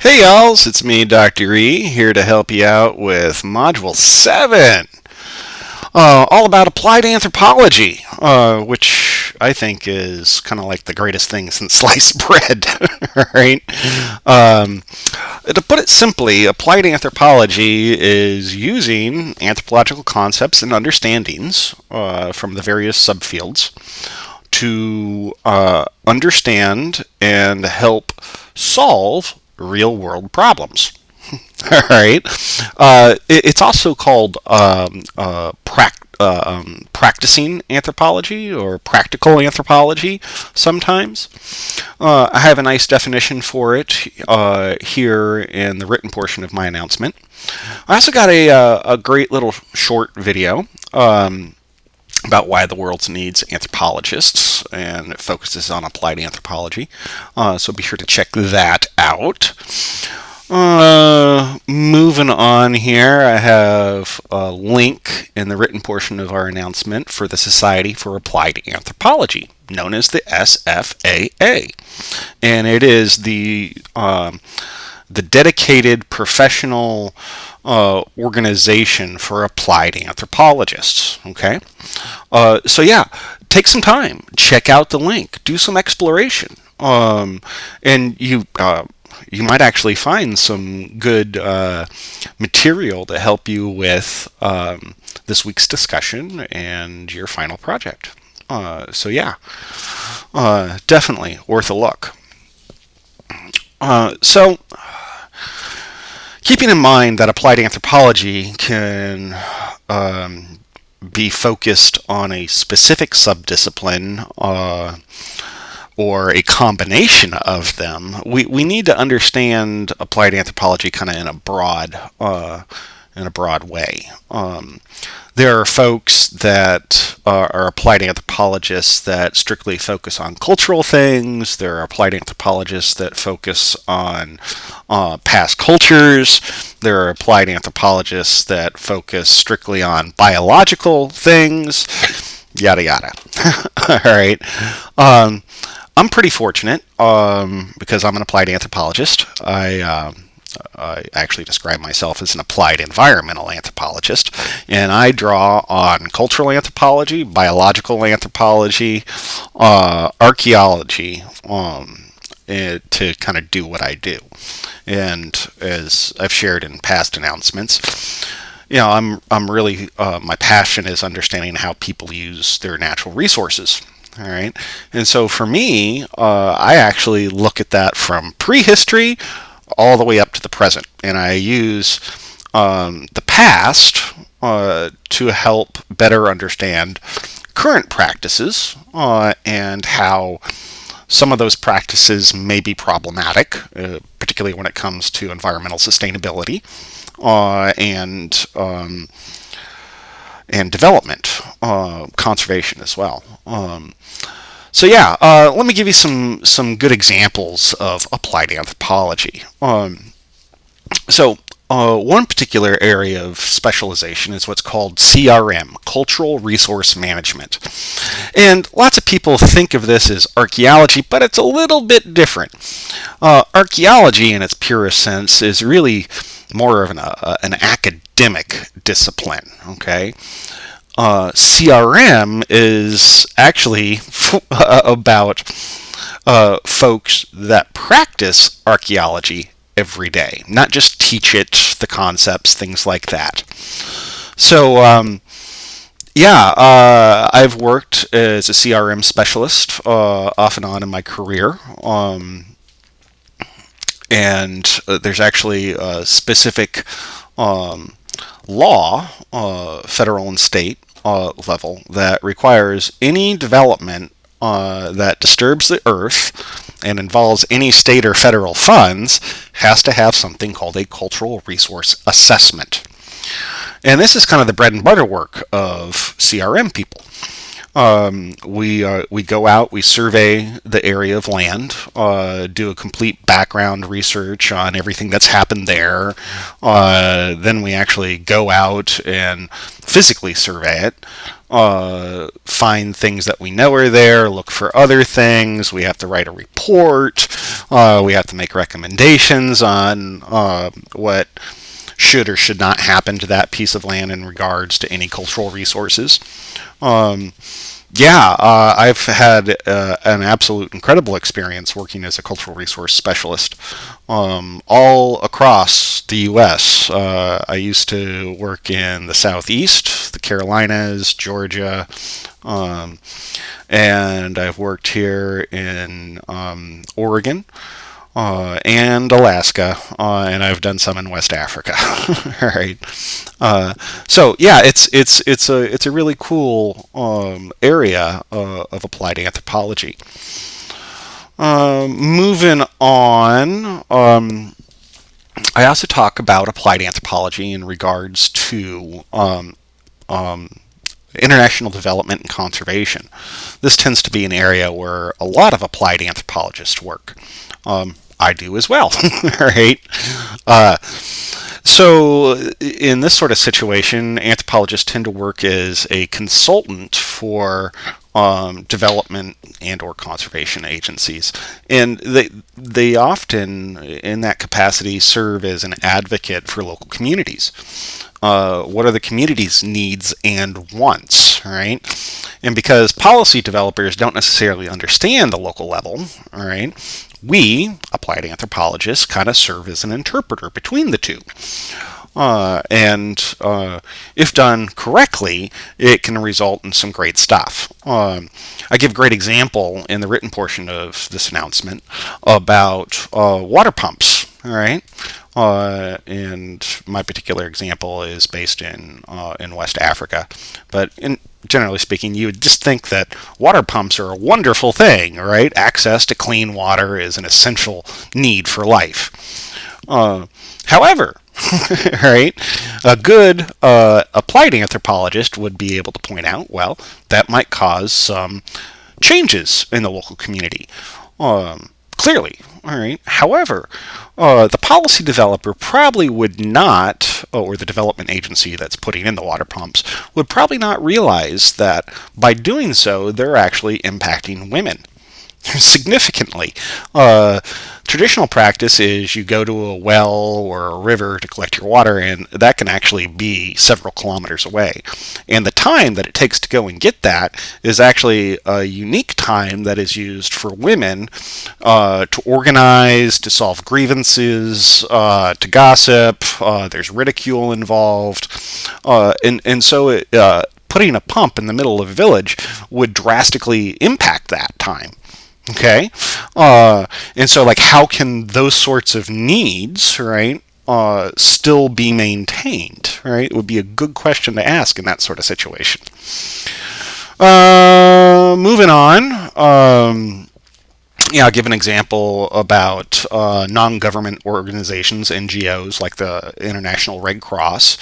Hey y'all, it's me, Dr. E, here to help you out with Module 7, all about applied anthropology, which I think is kind of like the greatest thing since sliced bread, right? To put it simply, applied anthropology is using anthropological concepts and understandings from the various subfields to understand and help solve real world problems. All right. It's also called practicing anthropology or practical anthropology sometimes. I have a nice definition for it here in the written portion of my announcement. I also got a great little short video about why the world needs anthropologists, and it focuses on applied anthropology. So be sure to check that out. Moving on here, I have a link in the written portion of our announcement for the Society for Applied Anthropology, known as the SFAA. And it is the dedicated professional organization for applied anthropologists. Okay, so yeah, take some time, check out the link, do some exploration, and you might actually find some good material to help you with this week's discussion and your final project. So yeah, definitely worth a look. So keeping in mind that applied anthropology can be focused on a specific subdiscipline or a combination of them, we need to understand applied anthropology kind of in a broad way. There are folks that are applied anthropologists that strictly focus on cultural things. There are applied anthropologists that focus on past cultures. There are applied anthropologists that focus strictly on biological things, yada yada. All right. I'm pretty fortunate because I'm an applied anthropologist. I actually describe myself as an applied environmental anthropologist, and I draw on cultural anthropology, biological anthropology, archaeology to kind of do what I do. And as I've shared in past announcements, I'm really my passion is understanding how people use their natural resources. All right, and so for me, I actually look at that from prehistory all the way up to the present, and I use the past to help better understand current practices and how some of those practices may be problematic, particularly when it comes to environmental sustainability and development, conservation as well. So yeah, let me give you some good examples of applied anthropology. One particular area of specialization is what's called CRM, Cultural Resource Management. And lots of people think of this as archaeology, but it's a little bit different. Archaeology, in its purest sense, is really more of an academic discipline, okay? CRM is actually about folks that practice archaeology every day, not just teach it, the concepts, things like that. So, I've worked as a CRM specialist off and on in my career. And there's actually a specific law, federal and state level, that requires any development that disturbs the earth and involves any state or federal funds has to have something called a cultural resource assessment. And this is kind of the bread and butter work of CRM people. We go out, we survey the area of land, do a complete background research on everything that's happened there. Then we actually go out and physically survey it, find things that we know are there, look for other things. We have to write a report. We have to make recommendations on what should or should not happen to that piece of land in regards to any cultural resources. Um, I've had an absolute incredible experience working as a cultural resource specialist all across the U.S. I used to work in the Southeast, the Carolinas, Georgia, um, and I've worked here in Oregon and Alaska, and I've done some in West Africa. All right. So yeah, it's a really cool area of applied anthropology. Moving on, I also talk about applied anthropology in regards to international development and conservation. This tends to be an area where a lot of applied anthropologists work. I do as well, right? Uh, so, in this sort of situation, anthropologists tend to work as a consultant for development and/or conservation agencies, and they often, in that capacity, serve as an advocate for local communities. What are the community's needs and wants, right? And because policy developers don't necessarily understand the local level, all right, we, applied anthropologists, kind of serve as an interpreter between the two. And if done correctly, it can result in some great stuff. I give a great example in the written portion of this announcement about water pumps. All right, and my particular example is based in West Africa, but generally speaking, you would just think that water pumps are a wonderful thing, right? Access to clean water is an essential need for life. However, right, a good applied anthropologist would be able to point out, well, that might cause some changes in the local community. Clearly, all right. However, the policy developer probably would not, or the development agency that's putting in the water pumps, would probably not realize that by doing so, they're actually impacting women significantly. Traditional practice is you go to a well or a river to collect your water, and that can actually be several kilometers away. And the time that it takes to go and get that is actually a unique time that is used for women to organize, to solve grievances, to gossip. There's ridicule involved. And so putting a pump in the middle of a village would drastically impact that time. Okay, and so like, how can those sorts of needs, right, still be maintained? Right, it would be a good question to ask in that sort of situation. Moving on. I'll give an example about non-government organizations, NGOs, like the International Red Cross.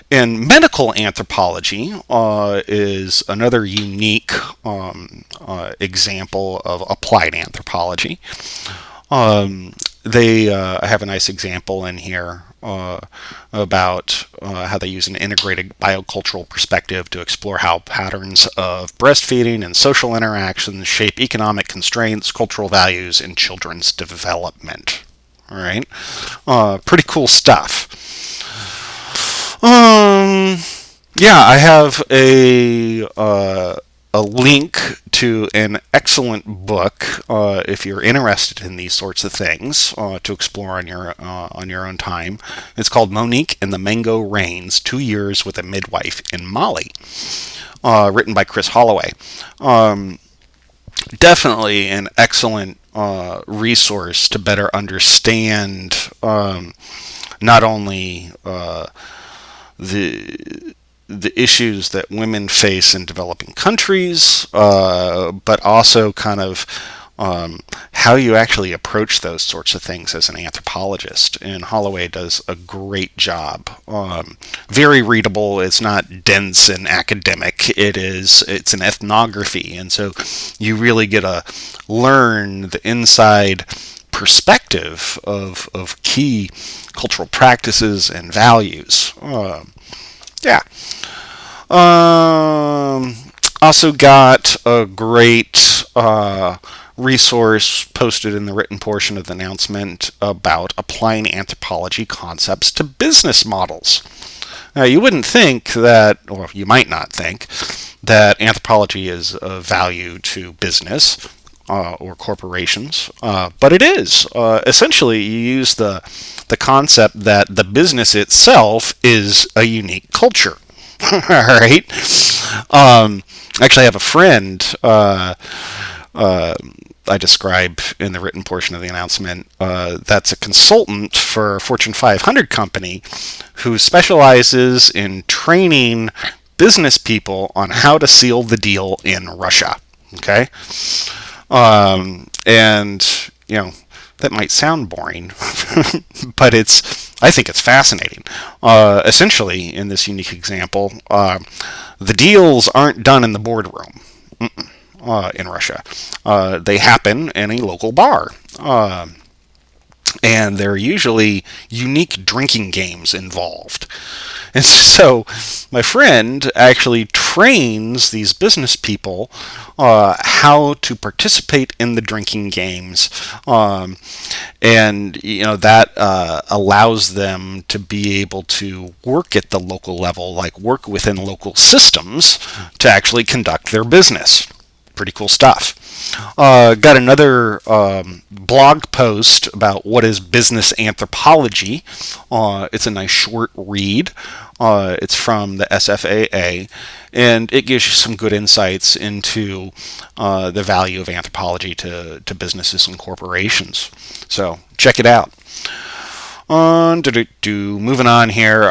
And medical anthropology is another unique example of applied anthropology. They have a nice example in here about how they use an integrated biocultural perspective to explore how patterns of breastfeeding and social interactions shape economic constraints, cultural values, and children's development. All right, pretty cool stuff. I have a link to an excellent book if you're interested in these sorts of things to explore on your own time. It's called Monique and the Mango Rains: 2 Years with a Midwife in Mali, written by Chris Holloway. Definitely an excellent resource to better understand not only the issues that women face in developing countries, but also kind of how you actually approach those sorts of things as an anthropologist. And Holloway does a great job. Very readable. It's not dense and academic. It's an ethnography, and so you really get to learn the inside perspective of key cultural practices and values. Yeah. Also got a great resource posted in the written portion of the announcement about applying anthropology concepts to business models. Now, you wouldn't think that, or you might not think, that anthropology is of value to business or corporations, but it is. Essentially, you use the concept that the business itself is a unique culture. All right. Actually, I have a friend. I describe in the written portion of the announcement that's a consultant for a Fortune 500 company who specializes in training business people on how to seal the deal in Russia. Okay, and that might sound boring, but I think it's fascinating. Essentially, in this unique example, the deals aren't done in the boardroom in Russia. They happen in a local bar. And there are usually unique drinking games involved. And so my friend actually trains these business people how to participate in the drinking games, and that allows them to be able to work at the local level, like work within local systems to actually conduct their business. Pretty cool stuff. Got another blog post about what is business anthropology. It's a nice short read. It's from the SFAA, and it gives you some good insights into the value of anthropology to businesses and corporations. So check it out. Moving on here.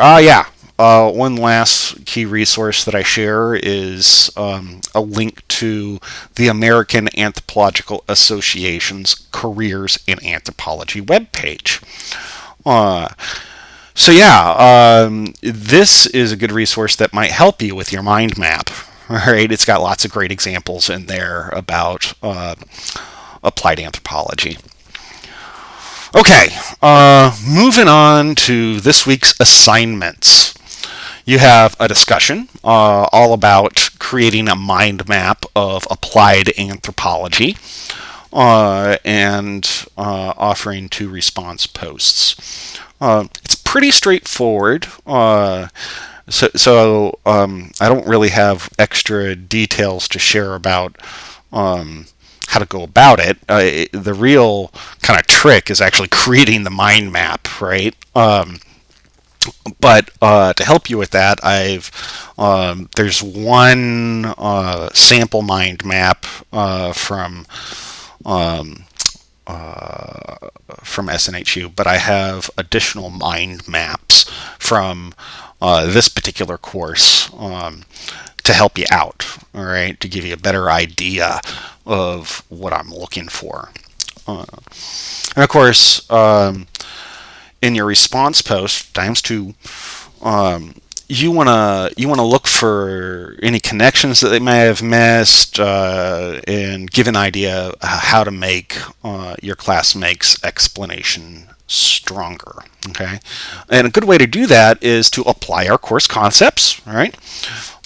One last key resource that I share is a link to the American Anthropological Association's Careers in Anthropology webpage. This is a good resource that might help you with your mind map. All right, it's got lots of great examples in there about applied anthropology. Okay, moving on to this week's assignments. You have a discussion all about creating a mind map of applied anthropology and offering 2 response posts. It's pretty straightforward. So I don't really have extra details to share about how to go about it. The real kind of trick is actually creating the mind map, right? But to help you with that, there's one sample mind map from SNHU, but I have additional mind maps from this particular course to help you out, all right, to give you a better idea of what I'm looking for. And of course, in your response post ×2, you want to look for any connections that they may have missed, and give an idea how to make your classmate's explanation stronger. Okay, and a good way to do that is to apply our course concepts, right?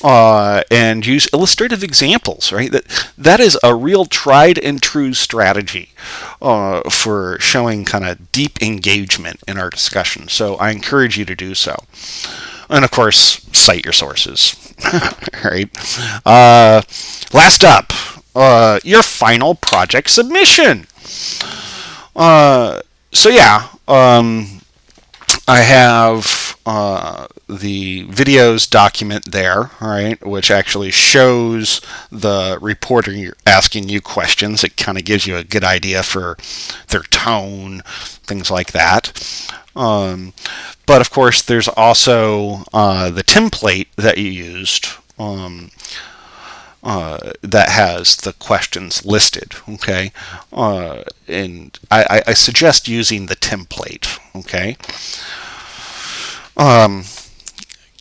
And use illustrative examples, right? That is a real tried and true strategy for showing kind of deep engagement in our discussion. So I encourage you to do so. And of course, cite your sources. Right. Last up, your final project submission. I have the videos document there, all right, which actually shows the reporter asking you questions. It kind of gives you a good idea for their tone, things like that. But of course, there's also the template that you used that has the questions listed. Okay, and I suggest using the template. Okay.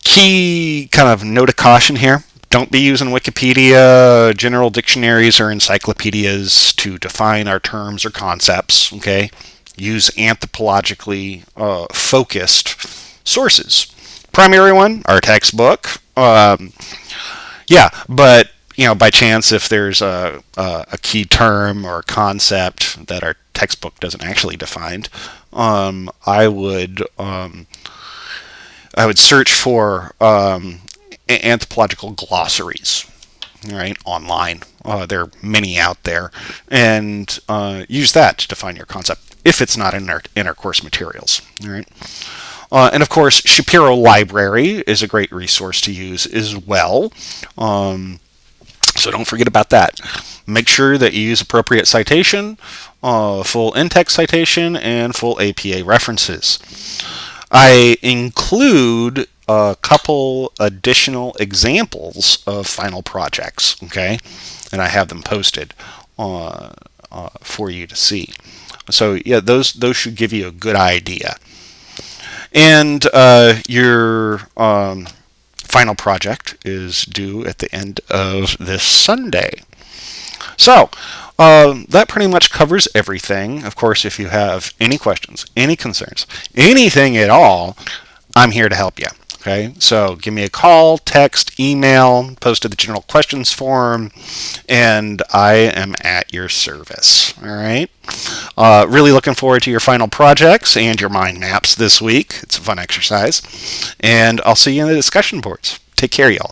Key kind of note of caution here. Don't be using Wikipedia, general dictionaries, or encyclopedias to define our terms or concepts. Okay, use anthropologically focused sources. Primary one, our textbook. Yeah, but by chance, if there's a key term or concept that our textbook doesn't actually define, I would search for anthropological glossaries, right, online. There are many out there, and use that to define your concept if it's not in our course materials. All right. And of course, Shapiro Library is a great resource to use as well. So don't forget about that. Make sure that you use appropriate citation, full in-text citation, and full APA references. I include a couple additional examples of final projects, okay? And I have them posted for you to see. So yeah, those should give you a good idea. And your final project is due at the end of this Sunday. So that pretty much covers everything. Of course, if you have any questions, any concerns, anything at all, I'm here to help you. Okay, so give me a call, text, email, post to the general questions forum, and I am at your service. All right. Really looking forward to your final projects and your mind maps this week. It's a fun exercise, and I'll see you in the discussion boards. Take care, y'all.